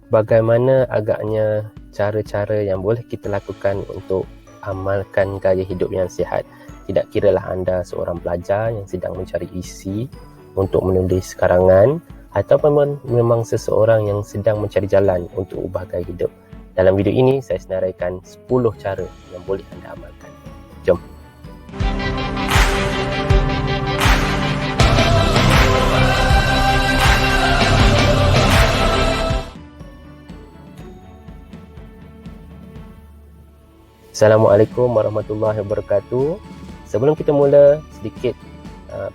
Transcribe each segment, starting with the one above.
bagaimana agaknya cara-cara yang boleh kita lakukan untuk amalkan gaya hidup yang sihat. Tidak kiralah anda seorang pelajar yang sedang mencari isi untuk menulis karangan ataupun memang seseorang yang sedang mencari jalan untuk ubah gaya hidup. Dalam video ini saya senaraikan 10 cara yang boleh anda amalkan. Jom. Assalamualaikum warahmatullahi wabarakatuh. Sebelum kita mula, sedikit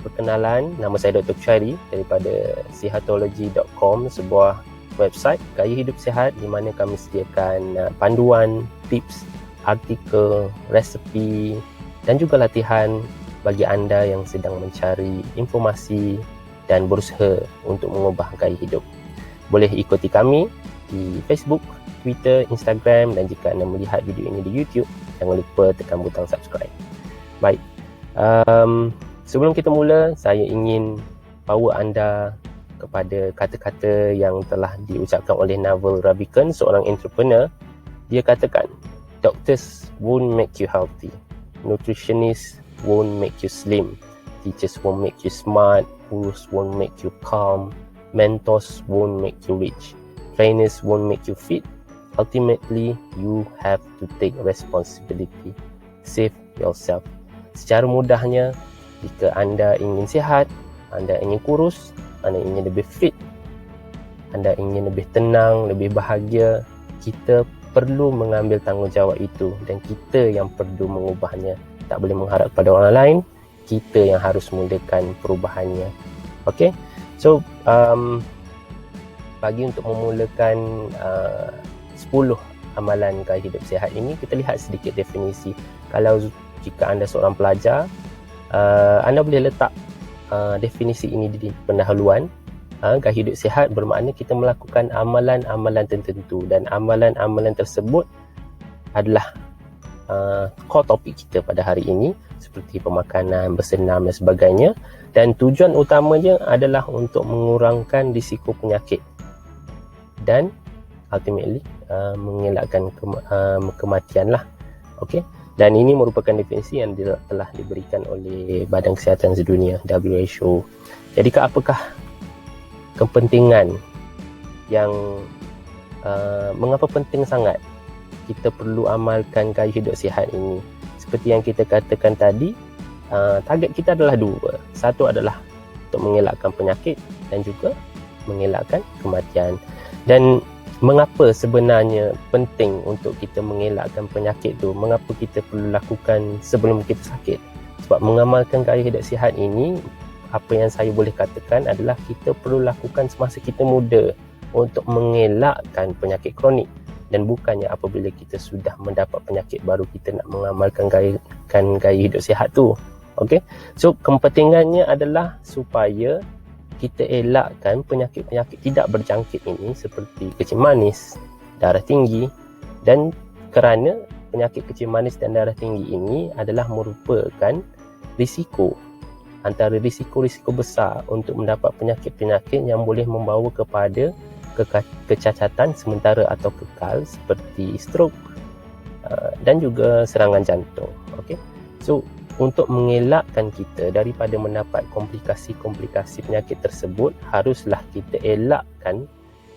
perkenalan. Nama saya Dr. Khairi daripada sihatology.com, sebuah website gaya hidup sihat di mana kami sediakan panduan, tips, artikel, resepi dan juga latihan bagi anda yang sedang mencari informasi dan berusaha untuk mengubah gaya hidup. Boleh ikuti kami di Facebook, Twitter, Instagram, dan jika anda melihat video ini di YouTube, jangan lupa tekan butang subscribe. Baik, sebelum kita mula, saya ingin bawa anda kepada kata-kata yang telah diucapkan oleh Naval Ravikant, seorang entrepreneur. Dia katakan, doctors won't make you healthy, nutritionists won't make you slim, teachers won't make you smart, gurus won't make you calm, mentors won't make you rich, trainers won't make you fit. Ultimately, you have to take responsibility. Save yourself. Secara mudahnya, jika anda ingin sihat, anda ingin kurus, anda ingin lebih fit, anda ingin lebih tenang, lebih bahagia, kita perlu mengambil tanggungjawab itu dan kita yang perlu mengubahnya. Tak boleh mengharap pada orang lain, kita yang harus mulakan perubahannya. Okay? So, bagi untuk memulakan 10 amalan gaya hidup sihat ini, kita lihat sedikit definisi. Kalau jika anda seorang pelajar, anda boleh letak definisi ini di pendahuluan. Gaya hidup sihat bermakna kita melakukan amalan-amalan tertentu dan amalan-amalan tersebut adalah core topik kita pada hari ini, seperti pemakanan, bersenam dan sebagainya, dan tujuan utamanya adalah untuk mengurangkan risiko penyakit dan ultimately mengelakkan kematian lah. Okay? Dan ini merupakan definisi yang telah diberikan oleh Badan Kesihatan Sedunia, WHO. Jadi apakah kepentingan yang mengapa penting sangat kita perlu amalkan gaya hidup sihat ini? Seperti yang kita katakan tadi, target kita adalah dua. Satu adalah untuk mengelakkan penyakit dan juga mengelakkan kematian. Dan mengapa sebenarnya penting untuk kita mengelakkan penyakit tu? Mengapa kita perlu lakukan sebelum kita sakit? Sebab mengamalkan gaya hidup sihat ini, apa yang saya boleh katakan adalah kita perlu lakukan semasa kita muda untuk mengelakkan penyakit kronik, dan bukannya apabila kita sudah mendapat penyakit baru kita nak mengamalkan gaya hidup sihat tu. Okay? So kepentingannya adalah supaya kita elakkan penyakit-penyakit tidak berjangkit ini seperti kencing manis, darah tinggi, dan kerana penyakit kencing manis dan darah tinggi ini adalah merupakan risiko, antara risiko-risiko besar untuk mendapat penyakit-penyakit yang boleh membawa kepada kecacatan sementara atau kekal seperti stroke dan juga serangan jantung. Okay? So untuk mengelakkan kita daripada mendapat komplikasi-komplikasi penyakit tersebut, haruslah kita elakkan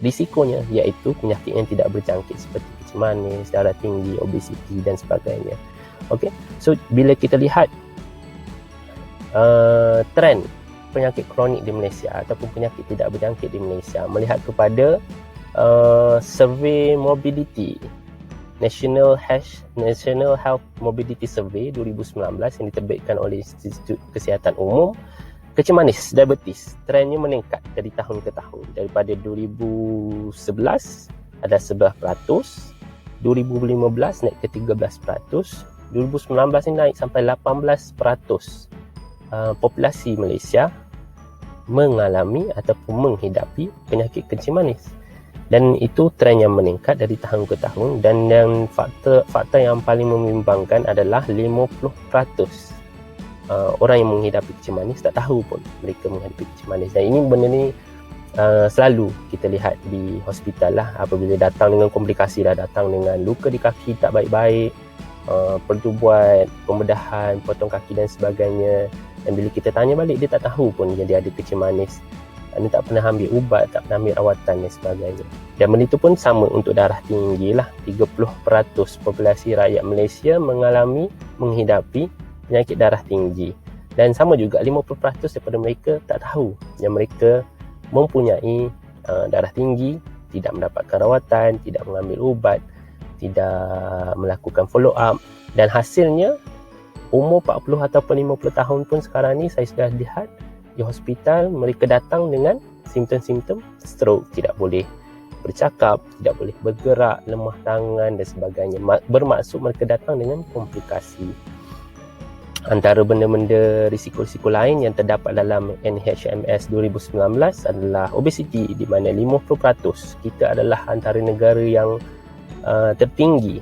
risikonya, iaitu penyakit yang tidak berjangkit seperti kencing manis, darah tinggi, obesiti dan sebagainya. Okay? So bila kita lihat trend penyakit kronik di Malaysia ataupun penyakit tidak berjangkit di Malaysia, melihat kepada survey mobility, National Health Mobility Survey 2019 yang diterbitkan oleh Institut Kesihatan Umum, kencing manis, diabetes, trendnya meningkat dari tahun ke tahun. Daripada 2011 ada 11%, 2015 naik ke 13%, 2019 ini naik sampai 18%. Populasi Malaysia mengalami ataupun menghidapi penyakit kencing manis. Dan itu trend yang meningkat dari tahun ke tahun, dan yang fakta yang paling membimbangkan adalah 50% orang yang menghidapi kencing manis tak tahu pun mereka menghadapi kencing manis. Dan ini benda ni selalu kita lihat di hospital lah, apabila datang dengan komplikasi, dah datang dengan luka di kaki tak baik-baik, perlu buat pembedahan, potong kaki dan sebagainya, dan bila kita tanya balik dia tak tahu pun dia ada kencing manis, dia tak pernah ambil ubat, tak pernah ambil rawatan dan sebagainya. Dan benda itu pun sama untuk darah tinggi lah. 30% populasi rakyat Malaysia menghidapi penyakit darah tinggi, dan sama juga 50% daripada mereka tak tahu yang mereka mempunyai darah tinggi, tidak mendapatkan rawatan, tidak mengambil ubat, tidak melakukan follow up, dan hasilnya umur 40 ataupun 50 tahun pun sekarang ni saya sudah lihat di hospital mereka datang dengan simptom-simptom stroke, tidak boleh bercakap, tidak boleh bergerak, lemah tangan dan sebagainya. Bermaksud mereka datang dengan komplikasi. Antara benda-benda risiko-risiko lain yang terdapat dalam NHMS 2019 adalah obesiti, di mana 50% kita adalah antara negara yang tertinggi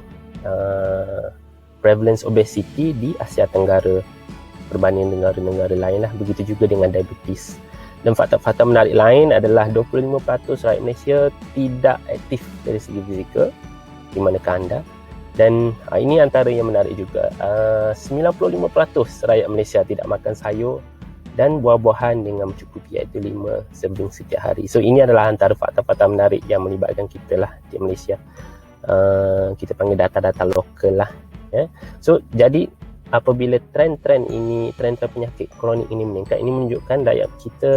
prevalence obesity di Asia Tenggara berbanding negara-negara lain lah. Begitu juga dengan diabetes. Dan fakta-fakta menarik lain adalah 25% rakyat Malaysia tidak aktif dari segi fizikal. Di manakah anda? Dan ini antara yang menarik juga, 95% rakyat Malaysia tidak makan sayur dan buah-buahan dengan mencukupi, iaitu 5 serving setiap hari. So ini adalah antara fakta-fakta menarik yang melibatkan kita lah di Malaysia. Kita panggil data-data lokal lah. So jadi apabila trend-trend penyakit kronik ini meningkat, ini menunjukkan rakyat kita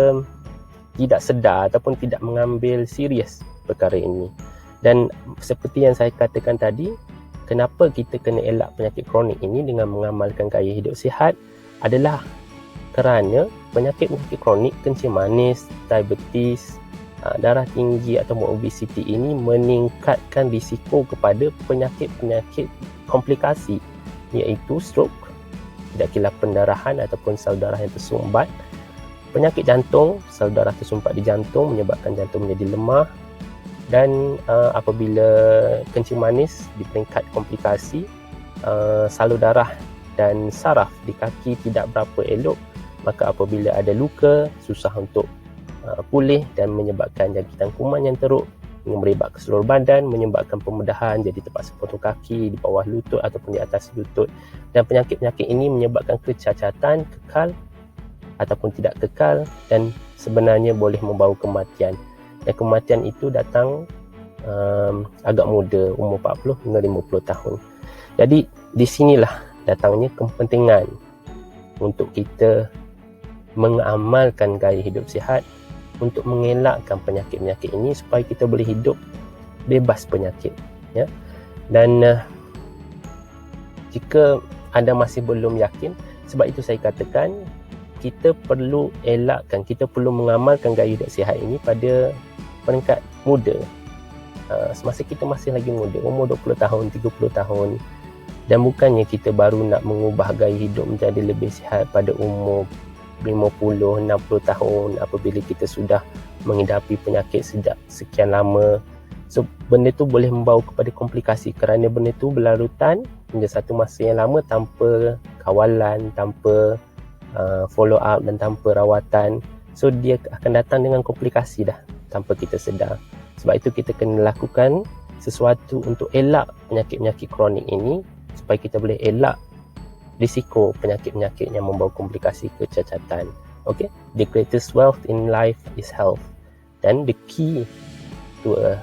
tidak sedar ataupun tidak mengambil serius perkara ini. Dan seperti yang saya katakan tadi, kenapa kita kena elak penyakit kronik ini dengan mengamalkan gaya hidup sihat adalah kerana penyakit-penyakit kronik, kencing manis, diabetes, darah tinggi atau obesiti ini meningkatkan risiko kepada penyakit-penyakit komplikasi, iaitu stroke, tidak kilap pendarahan ataupun sel darah yang tersumbat, penyakit jantung, sel darah tersumbat di jantung menyebabkan jantung menjadi lemah, dan apabila kencing manis di peringkat komplikasi, salur darah dan saraf di kaki tidak berapa elok, maka apabila ada luka susah untuk pulih dan menyebabkan jangkitan kuman yang teruk merebak ke seluruh badan, menyebabkan pembedahan, jadi terpaksa potong kaki di bawah lutut ataupun di atas lutut. Dan penyakit-penyakit ini menyebabkan kecacatan kekal ataupun tidak kekal, dan sebenarnya boleh membawa kematian. Dan kematian itu datang agak muda, umur 40 hingga 50 tahun. Jadi di sinilah datangnya kepentingan untuk kita mengamalkan gaya hidup sihat untuk mengelakkan penyakit-penyakit ini supaya kita boleh hidup bebas penyakit, ya. Dan jika anda masih belum yakin, sebab itu saya katakan kita perlu elakkan, kita perlu mengamalkan gaya hidup sihat ini pada peringkat muda, semasa kita masih lagi muda, umur 20 tahun, 30 tahun. Dan bukannya kita baru nak mengubah gaya hidup menjadi lebih sihat pada umur 50, 60 tahun apabila kita sudah menghidapi penyakit sejak sekian lama. So benda tu boleh membawa kepada komplikasi kerana benda tu berlarutan hingga satu masa yang lama tanpa kawalan, tanpa follow up dan tanpa rawatan. So dia akan datang dengan komplikasi dah tanpa kita sedar. Sebab itu kita kena lakukan sesuatu untuk elak penyakit-penyakit kronik ini supaya kita boleh elak risiko penyakit-penyakit yang membawa komplikasi kecacatan. Okay, the greatest wealth in life is health, dan the key to a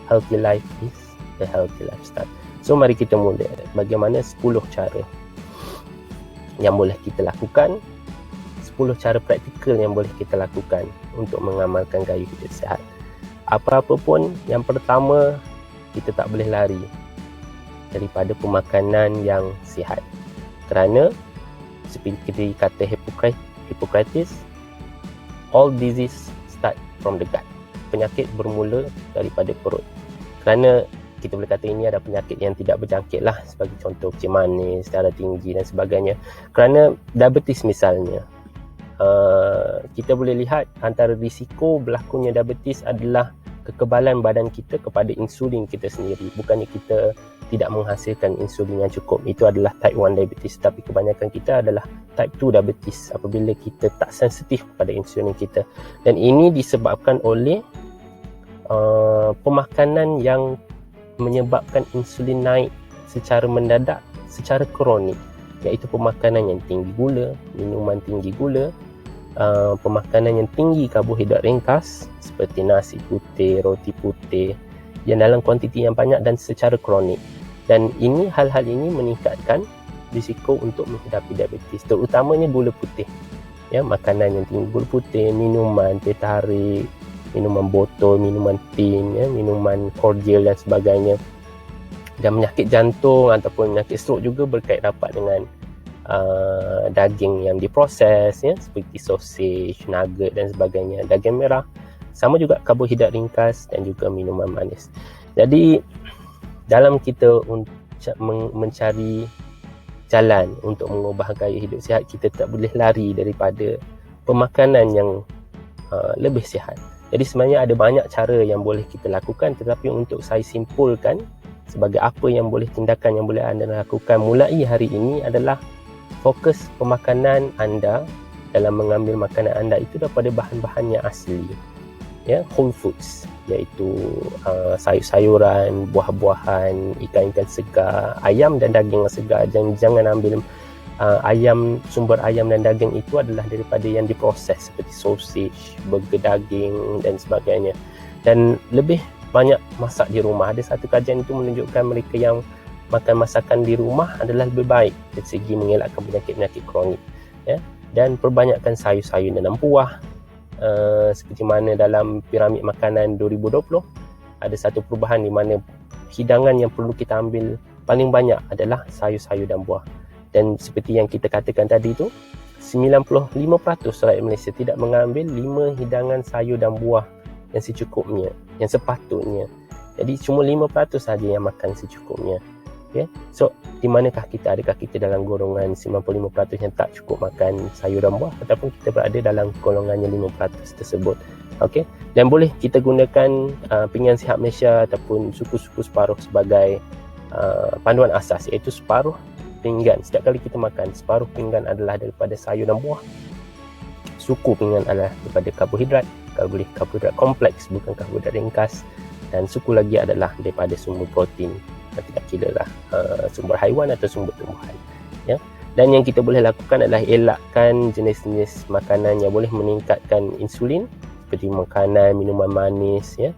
healthy life is a healthy lifestyle. So mari kita mula bagaimana 10 cara yang boleh kita lakukan, 10 cara praktikal yang boleh kita lakukan untuk mengamalkan gaya hidup sihat. Apa-apa pun, yang pertama, kita tak boleh lari daripada pemakanan yang sihat. Kerana seperti kata Hippocrates, all disease start from the gut. Penyakit bermula daripada perut. Kerana kita boleh kata ini ada penyakit yang tidak berjangkit lah, sebagai contoh kencing manis, darah tinggi dan sebagainya. Kerana diabetes misalnya, kita boleh lihat antara risiko berlakunya diabetes adalah kekebalan badan kita kepada insulin kita sendiri. Bukannya kita tidak menghasilkan insulin yang cukup. Itu adalah type 1 diabetes, tapi kebanyakan kita adalah type 2 diabetes apabila kita tak sensitif kepada insulin kita. Dan ini disebabkan oleh pemakanan yang menyebabkan insulin naik secara mendadak, secara kronik, iaitu pemakanan yang tinggi gula, minuman tinggi gula, pemakanan yang tinggi karbohidrat ringkas seperti nasi putih, roti putih yang dalam kuantiti yang banyak dan secara kronik. Dan ini hal-hal ini meningkatkan risiko untuk menghadapi diabetes, terutamanya gula putih. Ya, makanan yang tinggi gula putih, minuman teh tarik, minuman botol, minuman tin, ya, minuman cordial dan sebagainya. Dan penyakit jantung ataupun penyakit stroke juga berkait rapat dengan daging yang diproses, ya, seperti sausage, nugget dan sebagainya, daging merah. Sama juga karbohidrat ringkas dan juga minuman manis. Jadi dalam kita mencari jalan untuk mengubah gaya hidup sihat, kita tak boleh lari daripada pemakanan yang lebih sihat. Jadi sebenarnya ada banyak cara yang boleh kita lakukan, tetapi untuk saya simpulkan sebagai apa yang boleh, tindakan yang boleh anda lakukan mulai hari ini adalah fokus pemakanan anda dalam mengambil makanan anda itu daripada bahan-bahan yang asli, ya, whole foods, iaitu sayur-sayuran, buah-buahan, ikan-ikan segar, ayam dan daging yang segar. Jangan ambil sumber ayam dan daging itu adalah daripada yang diproses seperti sausage, burger daging dan sebagainya. Dan lebih banyak masak di rumah. Ada satu kajian itu menunjukkan mereka yang makan masakan di rumah adalah lebih baik dari segi mengelakkan penyakit-penyakit kronik, ya. Dan perbanyakkan sayur-sayur dan buah. Seperti mana dalam piramid makanan 2020 ada satu perubahan di mana hidangan yang perlu kita ambil paling banyak adalah sayur-sayur dan buah. Dan seperti yang kita katakan tadi tu, 95% rakyat Malaysia tidak mengambil 5 hidangan sayur dan buah yang secukupnya, yang sepatutnya. Jadi cuma 5% saja yang makan secukupnya. Okay. So, di manakah kita? Adakah kita dalam golongan 95% yang tak cukup makan sayur dan buah, ataupun kita berada dalam golongan yang 5% tersebut? Okay. Dan boleh kita gunakan Pinggan Sihat Malaysia ataupun suku-suku separuh sebagai panduan asas, iaitu separuh pinggan. Setiap kali kita makan, separuh pinggan adalah daripada sayur dan buah, suku pinggan adalah daripada karbohidrat kompleks, bukan karbohidrat ringkas, dan suku lagi adalah daripada sumber protein, tidak kira lah sumber haiwan atau sumber tumbuhan, ya. Dan yang kita boleh lakukan adalah elakkan jenis-jenis makanan yang boleh meningkatkan insulin seperti makanan, minuman manis, ya.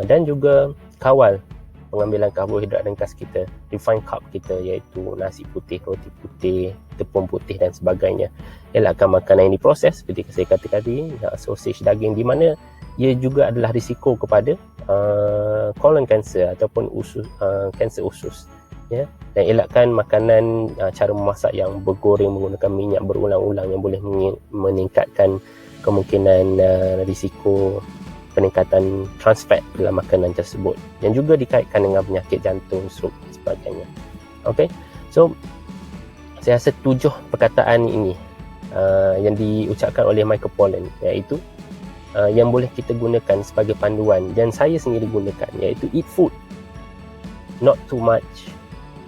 Dan juga kawal pengambilan karbohidrat ringkas kita, refined carb kita, iaitu nasi putih, roti putih, tepung putih dan sebagainya. Elakkan makanan yang diproses seperti saya kata tadi, sausage, daging, di mana ia juga adalah risiko kepada colon cancer ataupun kanser usus, ya. Dan elakkan makanan cara memasak yang bergoreng menggunakan minyak berulang-ulang yang boleh meningkatkan kemungkinan risiko peningkatan trans fat dalam makanan tersebut, yang juga dikaitkan dengan penyakit jantung, stroke dan sebagainya. Okay, so saya rasa 7 perkataan ini yang diucapkan oleh Michael Pollan, iaitu yang boleh kita gunakan sebagai panduan dan saya sendiri gunakan, iaitu eat food, not too much,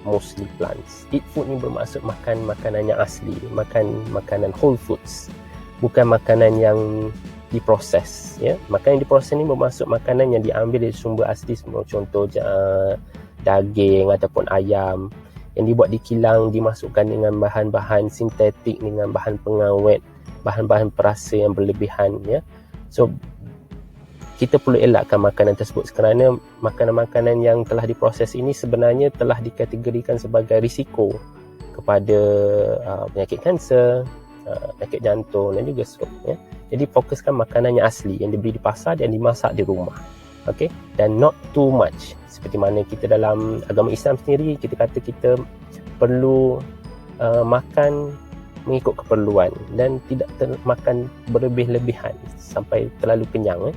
mostly plants. Eat food ni bermaksud makan makanan yang asli, makan makanan whole foods, bukan makanan yang diproses, ya. Makanan yang diproses ni bermaksud makanan yang diambil dari sumber asli, contoh daging ataupun ayam yang dibuat di kilang, dimasukkan dengan bahan-bahan sintetik, dengan bahan pengawet, bahan-bahan perasa yang berlebihan, ya. So, kita perlu elakkan makanan tersebut kerana makanan-makanan yang telah diproses ini sebenarnya telah dikategorikan sebagai risiko kepada penyakit kanser, penyakit jantung dan juga stroke, ya. Jadi fokuskan makanan yang asli yang dibeli di pasar dan dimasak di rumah. Okay? Dan not too much. Seperti mana kita dalam agama Islam sendiri, kita kata kita perlu makan mengikut keperluan dan tidak makan berlebih-lebihan sampai terlalu kenyang,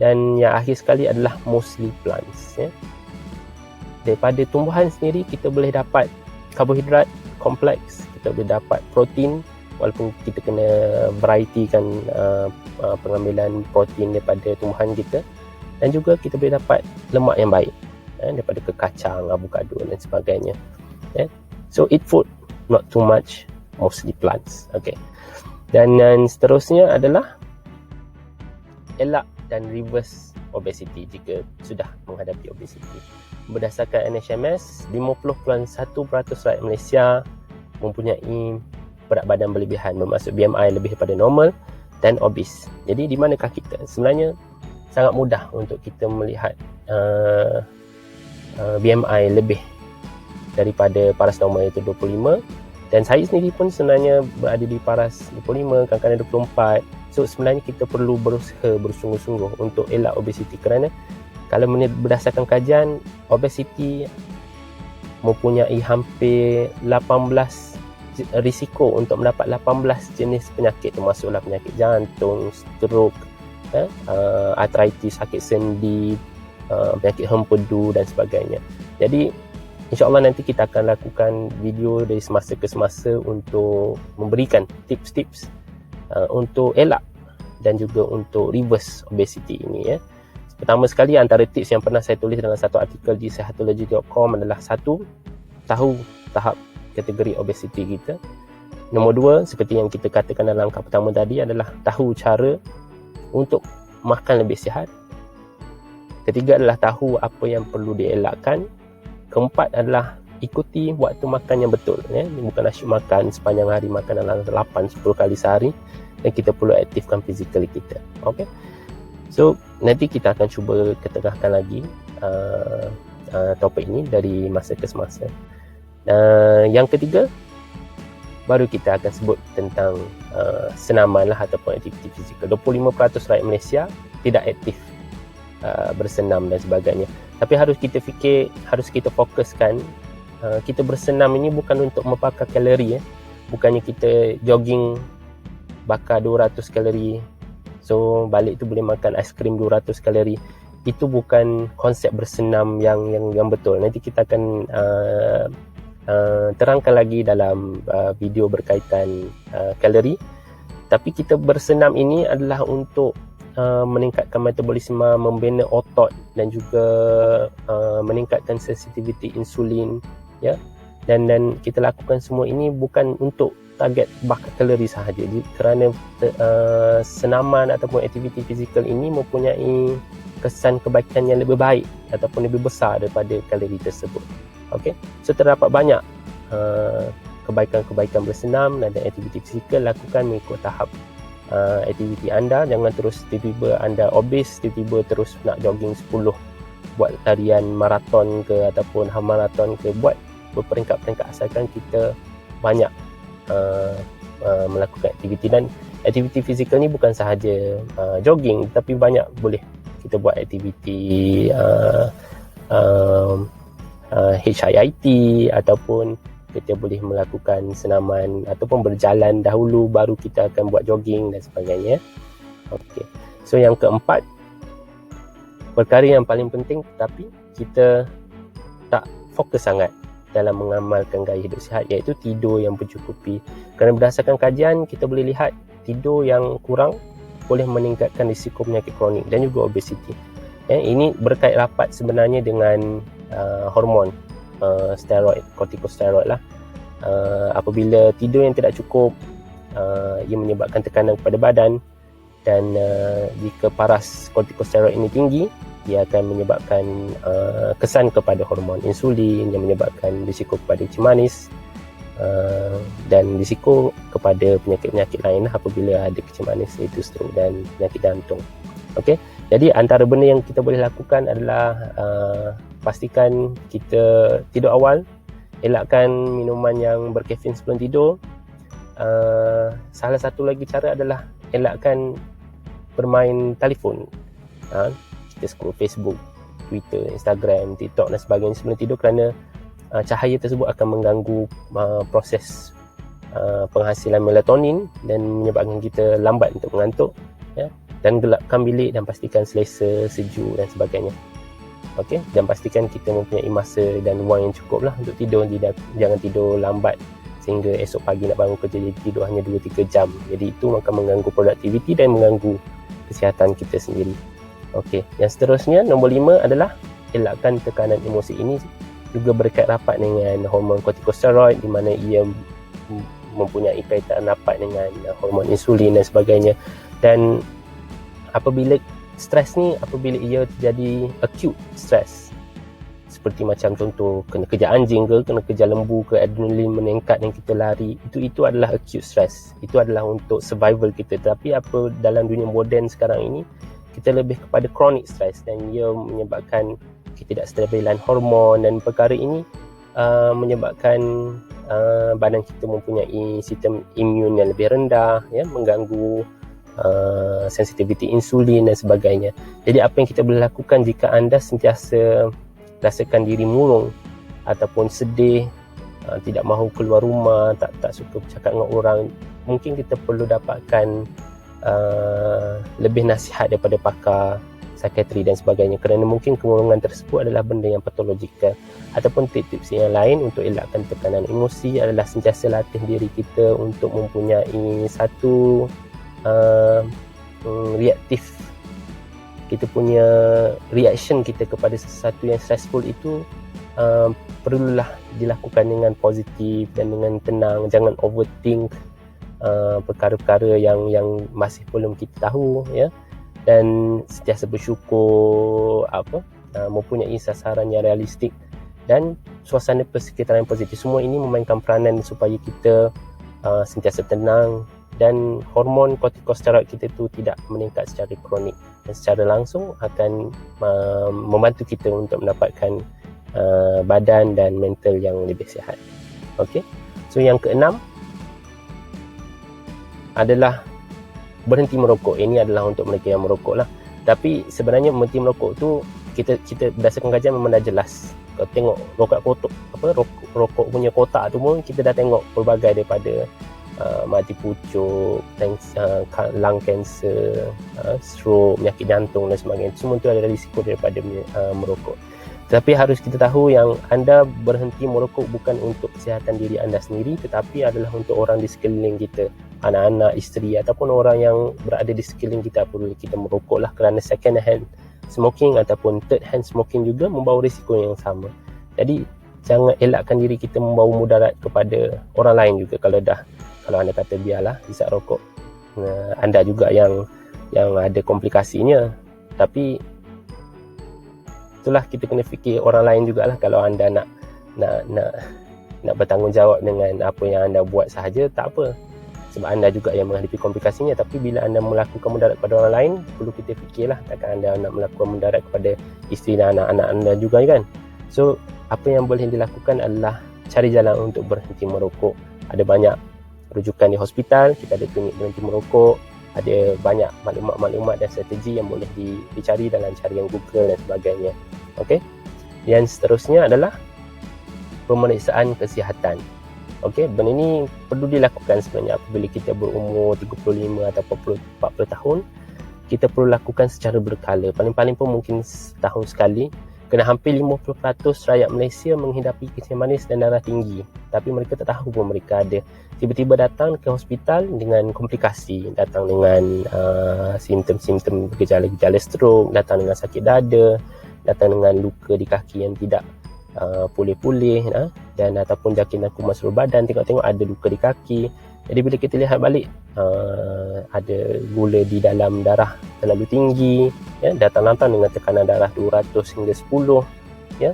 Dan yang akhir sekali adalah mostly plants, ya. Daripada tumbuhan sendiri kita boleh dapat karbohidrat kompleks, kita boleh dapat protein, walaupun kita kena varietykan pengambilan protein daripada tumbuhan kita, dan juga kita boleh dapat lemak yang baik daripada kekacang, avocado dan sebagainya. So eat food, not too much, mostly plants. Okay. Dan seterusnya adalah elak dan reverse obesity jika sudah menghadapi obesity. Berdasarkan NHMS, 50.1% rakyat Malaysia mempunyai berat badan berlebihan, bermaksud BMI lebih daripada normal dan obese. Jadi di manakah kita? Sebenarnya sangat mudah untuk kita melihat BMI lebih daripada paras normal, iaitu 25, dan saya sendiri pun sebenarnya berada di paras 25, kadang-kadang 24. So sebenarnya kita perlu berusaha bersungguh-sungguh untuk elak obesiti, kerana kalau berdasarkan kajian, obesiti mempunyai hampir 18 risiko untuk mendapat 18 jenis penyakit, termasuklah penyakit jantung, stroke, arthritis, sakit sendi, penyakit hempedu dan sebagainya. Jadi InsyaAllah nanti kita akan lakukan video dari semasa ke semasa untuk memberikan tips-tips untuk elak dan juga untuk reverse obesity ini. Pertama sekali, antara tips yang pernah saya tulis dalam satu artikel di sehatology.com adalah 1. Tahu tahap kategori obesity kita. Nombor 2, seperti yang kita katakan dalam langkah pertama tadi, adalah tahu cara untuk makan lebih sihat. Ketiga adalah tahu apa yang perlu dielakkan. Keempat adalah ikuti waktu makan yang betul. Bukan asyik makan sepanjang hari, makan dalam 8-10 kali sehari, dan kita perlu aktifkan fizikal kita. Okay? So nanti kita akan cuba ketengahkan lagi topik ini dari masa ke semasa. Yang ketiga, baru kita akan sebut tentang senaman lah ataupun aktiviti fizikal. 25% rakyat Malaysia tidak aktif bersenam dan sebagainya. Tapi harus kita fikir, harus kita fokuskan, kita bersenam ini bukan untuk membakar kalori. Bukannya kita jogging bakar 200 kalori, so balik tu boleh makan aiskrim 200 kalori. Itu bukan konsep bersenam yang betul. Nanti kita akan terangkan lagi dalam video berkaitan kalori. Tapi kita bersenam ini adalah untuk meningkatkan metabolisme, membina otot dan juga meningkatkan sensitiviti insulin, ya. Dan kita lakukan semua ini bukan untuk target bakar kalori sahaja, kerana senaman ataupun aktiviti fizikal ini mempunyai kesan kebaikan yang lebih baik ataupun lebih besar daripada kalori tersebut. Okey, so terdapat banyak kebaikan-kebaikan bersenam dan aktiviti fizikal. Lakukan mengikut tahap aktiviti anda. Jangan terus tiba-tiba anda obes, tiba-tiba terus nak jogging 10, buat tarian maraton ke ataupun half maraton ke, buat berperingkat-peringkat asalkan kita banyak melakukan aktiviti. Dan aktiviti fizikal ni bukan sahaja jogging, tapi banyak boleh kita buat aktiviti HIIT, ataupun kita boleh melakukan senaman ataupun berjalan dahulu baru kita akan buat jogging dan sebagainya. Okey. So yang keempat, perkara yang paling penting tapi kita tak fokus sangat dalam mengamalkan gaya hidup sihat, iaitu tidur yang bercukupi. Kerana berdasarkan kajian kita boleh lihat tidur yang kurang boleh meningkatkan risiko penyakit kronik dan juga obesiti. Ini berkait rapat sebenarnya dengan hormon steroid, kortikosteroid lah. Apabila tidur yang tidak cukup, ia menyebabkan tekanan kepada badan, dan jika paras kortikosteroid ini tinggi, ia akan menyebabkan kesan kepada hormon insulin yang menyebabkan risiko kepada kencing manis dan risiko kepada penyakit-penyakit lain apabila ada kencing manis, iaitu stroke dan penyakit jantung. Okey, jadi antara benda yang kita boleh lakukan adalah pastikan kita tidur awal, elakkan minuman yang berkafein sebelum tidur. Salah satu lagi cara adalah elakkan bermain telefon. Kita scroll Facebook, Twitter, Instagram, TikTok dan sebagainya sebelum tidur, kerana cahaya tersebut akan mengganggu proses penghasilan melatonin dan menyebabkan kita lambat untuk mengantuk, ya. Dan gelapkan bilik dan pastikan selesa, sejuk dan sebagainya. Okey, dan pastikan kita mempunyai masa dan wang yang cukup lah untuk tidur. Jangan tidur lambat sehingga esok pagi nak bangun kerja jadi tidur hanya 2-3 jam. Jadi itu akan mengganggu produktiviti dan mengganggu kesihatan kita sendiri. Okey, yang seterusnya nombor 5 adalah elakkan tekanan emosi. Ini juga berkait rapat dengan hormon kortikosteroid, di mana ia mempunyai kaitan rapat dengan hormon insulin dan sebagainya. Dan apabila stres ni, apabila ia terjadi acute stress, seperti macam contoh kena kejar anjing ke, kena kejar lembu ke, adrenalin meningkat dan kita lari, itu adalah acute stress. Itu adalah untuk survival kita. Tapi apa dalam dunia moden sekarang ini, kita lebih kepada chronic stress, dan ia menyebabkan ketidakstabilan hormon, dan perkara ini menyebabkan badan kita mempunyai sistem imun yang lebih rendah, ya, mengganggu sensitiviti insulin dan sebagainya. Jadi apa yang kita boleh lakukan jika anda sentiasa rasakan diri murung ataupun sedih, tidak mahu keluar rumah, tak suka bercakap dengan orang, mungkin kita perlu dapatkan lebih nasihat daripada pakar psikiatri dan sebagainya, kerana mungkin kemurungan tersebut adalah benda yang patologikal. Ataupun tips-tips yang lain untuk elakkan tekanan emosi adalah sentiasa latih diri kita untuk mempunyai satu reaktif. Kita punya reaction kita kepada sesuatu yang stressful itu perlulah dilakukan dengan positif dan dengan tenang. Jangan overthink perkara-perkara yang masih belum kita tahu, ya, dan sentiasa bersyukur, mempunyai sasaran yang realistik dan suasana persekitaran yang positif. Semua ini memainkan peranan supaya kita sentiasa tenang dan hormon kortikosteroid kita tu tidak meningkat secara kronik, dan secara langsung akan membantu kita untuk mendapatkan badan dan mental yang lebih sihat. Okey. So yang keenam adalah berhenti merokok. Ini adalah untuk mereka yang merokok lah. Tapi sebenarnya berhenti merokok tu kita berdasarkan kajian memang dah jelas. Kalau tengok rokok punya kotak tu pun kita dah tengok pelbagai daripada mati pucuk, lung cancer, stroke, penyakit jantung dan sebagainya. Semua tu ada risiko daripada merokok. Tapi harus kita tahu yang anda berhenti merokok bukan untuk kesihatan diri anda sendiri, tetapi adalah untuk orang di sekeliling kita, anak-anak, isteri ataupun orang yang berada di sekeliling kita. Perlu kita merokok lah, kerana second hand smoking ataupun third hand smoking juga membawa risiko yang sama. Jadi jangan elakkan diri kita membawa mudarat kepada orang lain juga. Kalau anda kata biarlah hisap rokok, anda juga yang ada komplikasinya. Tapi itulah, kita kena fikir orang lain jugalah. Kalau anda nak bertanggungjawab dengan apa yang anda buat sahaja, tak apa, sebab anda juga yang menghadapi komplikasinya. Tapi bila anda melakukan mudarat kepada orang lain, perlu kita fikirlah, takkan anda nak melakukan mudarat kepada isteri dan anak-anak anda juga, kan? So apa yang boleh dilakukan adalah cari jalan untuk berhenti merokok. Ada banyak rujukan di hospital, kita ada klinik berhenti merokok, ada banyak maklumat-maklumat dan strategi yang boleh dicari dalam carian Google dan sebagainya. Okey. Yang seterusnya adalah pemeriksaan kesihatan. Okey, benda ni perlu dilakukan sebenarnya apabila kita berumur 35 atau 40 tahun. Kita perlu lakukan secara berkala. Paling-paling pun mungkin setahun sekali. Kerana hampir 50% rakyat Malaysia menghidapi kencing manis dan darah tinggi, tapi mereka tak tahu pun mereka ada. Tiba-tiba datang ke hospital dengan komplikasi, datang dengan simptom-simptom gejala-gejala stroke, datang dengan sakit dada, datang dengan luka di kaki yang tidak pulih-pulih, dan ataupun jangkitan kuman seluruh badan, tengok-tengok ada luka di kaki. Jadi bila kita lihat balik, ada gula di dalam darah terlalu tinggi, ya, datang-datang dengan tekanan darah 200 hingga 10, ya,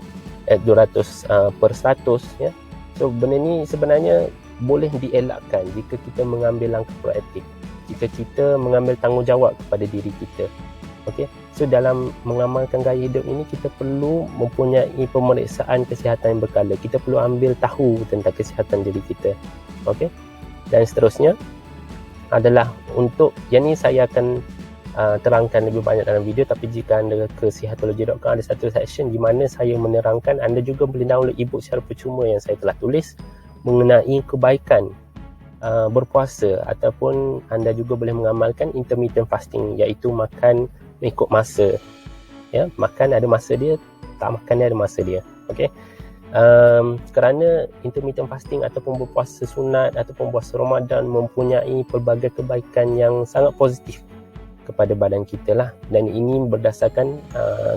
200 per 100, ya. So benda ni sebenarnya boleh dielakkan jika kita mengambil langkah proaktif, jika kita mengambil tanggungjawab kepada diri kita. Okey. So dalam mengamalkan gaya hidup ini, kita perlu mempunyai pemeriksaan kesihatan yang berkala. Kita perlu ambil tahu tentang kesihatan diri kita. Okey. Dan seterusnya adalah untuk, yang ni saya akan terangkan lebih banyak dalam video, tapi jika anda ke sihatology.com ada satu section di mana saya menerangkan anda juga boleh download ebook secara percuma yang saya telah tulis mengenai kebaikan berpuasa, ataupun anda juga boleh mengamalkan intermittent fasting, iaitu makan mengikut masa, ya, makan ada masa dia, tak makan ada masa dia. Okey. Kerana intermittent fasting ataupun berpuasa sunat ataupun puasa Ramadan mempunyai pelbagai kebaikan yang sangat positif kepada badan kita lah, dan ini berdasarkan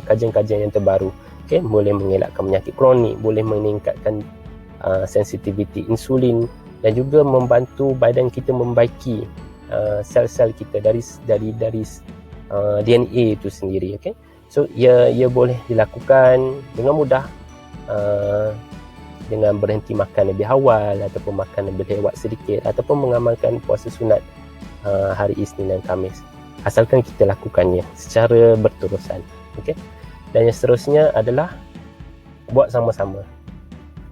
kajian-kajian yang terbaru. Okay, boleh mengelakkan penyakit kronik, boleh meningkatkan sensitiviti insulin, dan juga membantu badan kita membaiki sel-sel kita dari DNA itu sendiri. Okay, so ia boleh dilakukan dengan mudah dengan berhenti makan lebih awal, ataupun makan lebih lewat sedikit, ataupun mengamalkan puasa sunat hari Isnin dan Khamis, asalkan kita lakukannya secara berterusan. Okay? Dan yang seterusnya adalah buat sama-sama,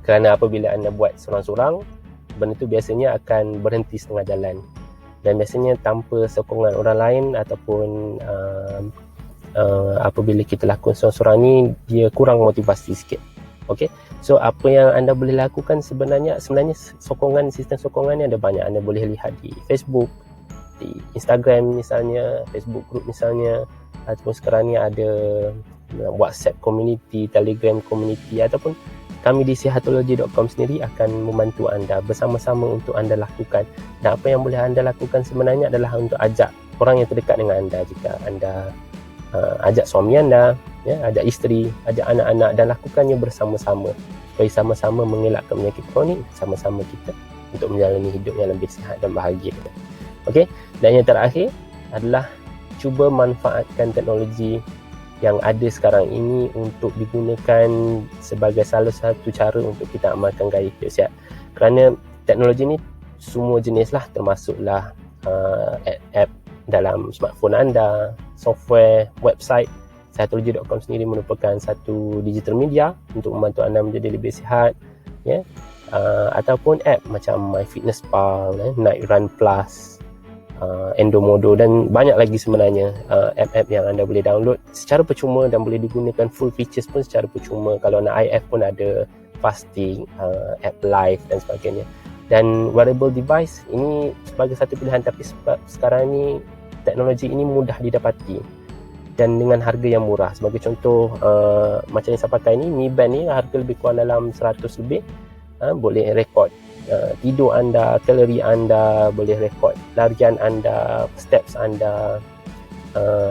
kerana apabila anda buat seorang-seorang, benda itu biasanya akan berhenti setengah jalan, dan biasanya tanpa sokongan orang lain, ataupun apabila kita lakukan seorang-seorang ni, dia kurang motivasi sikit. Okay? So apa yang anda boleh lakukan sebenarnya sokongan, sistem sokongan ni ada banyak. Anda boleh lihat di Facebook, di Instagram misalnya, Facebook group misalnya, ataupun sekarang ni ada WhatsApp community, Telegram community, ataupun kami di sihatology.com sendiri akan membantu anda bersama-sama untuk anda lakukan. Dan apa yang boleh anda lakukan sebenarnya adalah untuk ajak orang yang terdekat dengan anda. Jika anda ajak suami anda, ajak isteri, ajak anak-anak, dan lakukannya bersama-sama supaya sama-sama mengelakkan penyakit kronik, sama-sama kita untuk menjalani hidup yang lebih sihat dan bahagia. Okey, dan yang terakhir adalah cuba manfaatkan teknologi yang ada sekarang ini untuk digunakan sebagai salah satu cara untuk kita amalkan gaya hidup sihat. Kerana teknologi ni semua jenis lah, termasuklah app dalam smartphone anda, software, website. Sihatology.com sendiri merupakan satu digital media untuk membantu anda menjadi lebih sihat, ataupun app macam MyFitnessPal, Night Run Plus, Endomodo, dan banyak lagi sebenarnya app-app yang anda boleh download secara percuma dan boleh digunakan full features pun secara percuma. Kalau nak IF pun ada fasting, app live dan sebagainya. Dan wearable device ini sebagai satu pilihan, tapi sekarang ni teknologi ini mudah didapati dan dengan harga yang murah. Sebagai contoh, macam yang saya pakai ni, Mi Band ni harga lebih kurang dalam 100 lebih. Boleh rekod tidur anda, kalori anda, boleh rekod larian anda, steps anda,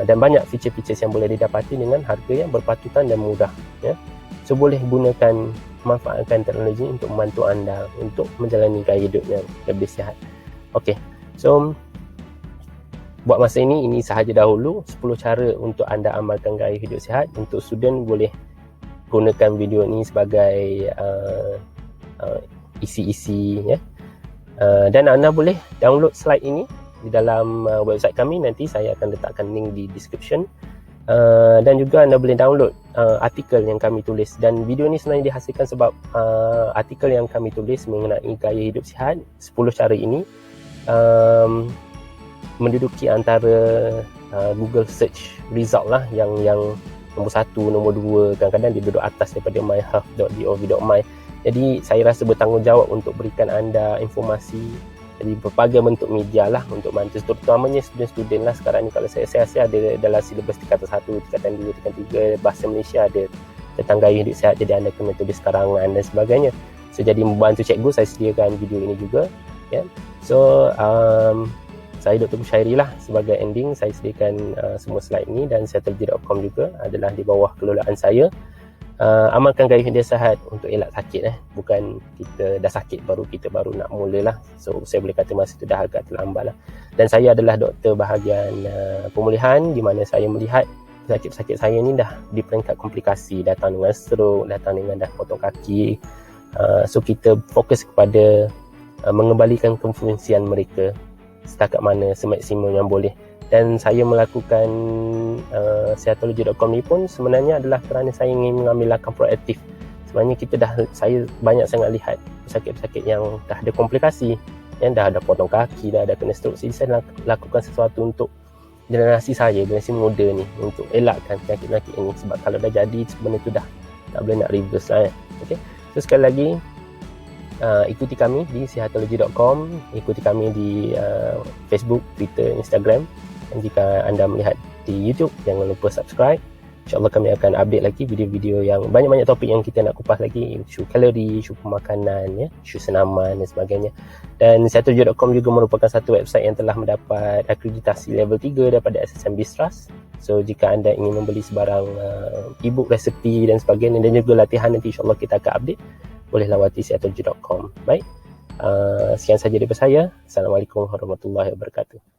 dan banyak feature-feature yang boleh didapati dengan harga yang berpatutan dan mudah. So boleh gunakan, manfaatkan teknologi untuk membantu anda untuk menjalani gaya hidup yang lebih sihat. Okey, so buat masa ini sahaja dahulu 10 cara untuk anda amalkan gaya hidup sihat. Untuk student boleh gunakan video ini sebagai isi-isi, dan anda boleh download slide ini di dalam website kami. Nanti saya akan letakkan link di description, dan juga anda boleh download artikel yang kami tulis. Dan video ini sebenarnya dihasilkan sebab artikel yang kami tulis mengenai gaya hidup sihat, 10 cara ini menduduki antara Google search result lah, yang nombor 1, nombor 2, kadang-kadang dia duduk atas daripada myhealth.gov.my. Jadi saya rasa bertanggungjawab untuk berikan anda informasi dari berbagai bentuk media lah untuk bantu, terutamanya student-student lah. Sekarang ni kalau saya rasa ada dalam silibus tingkatan 1, tingkatan 2, tingkatan 3 bahasa Malaysia ada tentang gaya hidup sihat, jadi anda kena tulis karangan dan sebagainya. So jadi membantu cikgu, saya sediakan video ini juga, So saya Dr. Bushairi lah sebagai ending. Saya sediakan semua slide ni, dan sihatology.com juga adalah di bawah kelolaan saya. Amalkan gaya hidup sihat untuk elak sakit, bukan kita dah sakit baru nak mulalah. So saya boleh kata masa itu dah agak terlambat lah. Dan saya adalah doktor bahagian pemulihan, di mana saya melihat sakit-sakit saya ni dah di peringkat komplikasi, datang dengan stroke, datang dengan dah potong kaki. So kita fokus kepada mengembalikan kefungsian mereka setakat mana semaksimum yang boleh. Dan saya melakukan sihatology.com ni pun sebenarnya adalah kerana saya ingin mengambil langkah proaktif. Sebenarnya saya banyak sangat lihat pesakit-pesakit yang dah ada komplikasi, yang dah ada potong kaki, dah ada kena stroke. Jadi saya lakukan sesuatu untuk generasi muda ni, untuk elakkan penyakit-penyakit ini. Sebab kalau dah jadi, benda tu dah tak boleh nak reverse lah. Okay? So sekali lagi, ikuti kami di sihatology.com, ikuti kami di Facebook, Twitter, Instagram. Dan jika anda melihat di YouTube, jangan lupa subscribe. InsyaAllah kami akan update lagi video-video yang banyak-banyak topik yang kita nak kupas lagi, isu kalori, isu pemakanan, isu senaman dan sebagainya. Dan Sehattujuh.com juga merupakan satu website yang telah mendapat akreditasi level 3 daripada SSM BizTrust. So jika anda ingin membeli sebarang e-book, resepi dan sebagainya dan juga latihan, nanti insyaAllah kita akan update, boleh lawati Sehattujuh.com. Baik, sekian saja daripada saya. Assalamualaikum warahmatullahi wabarakatuh.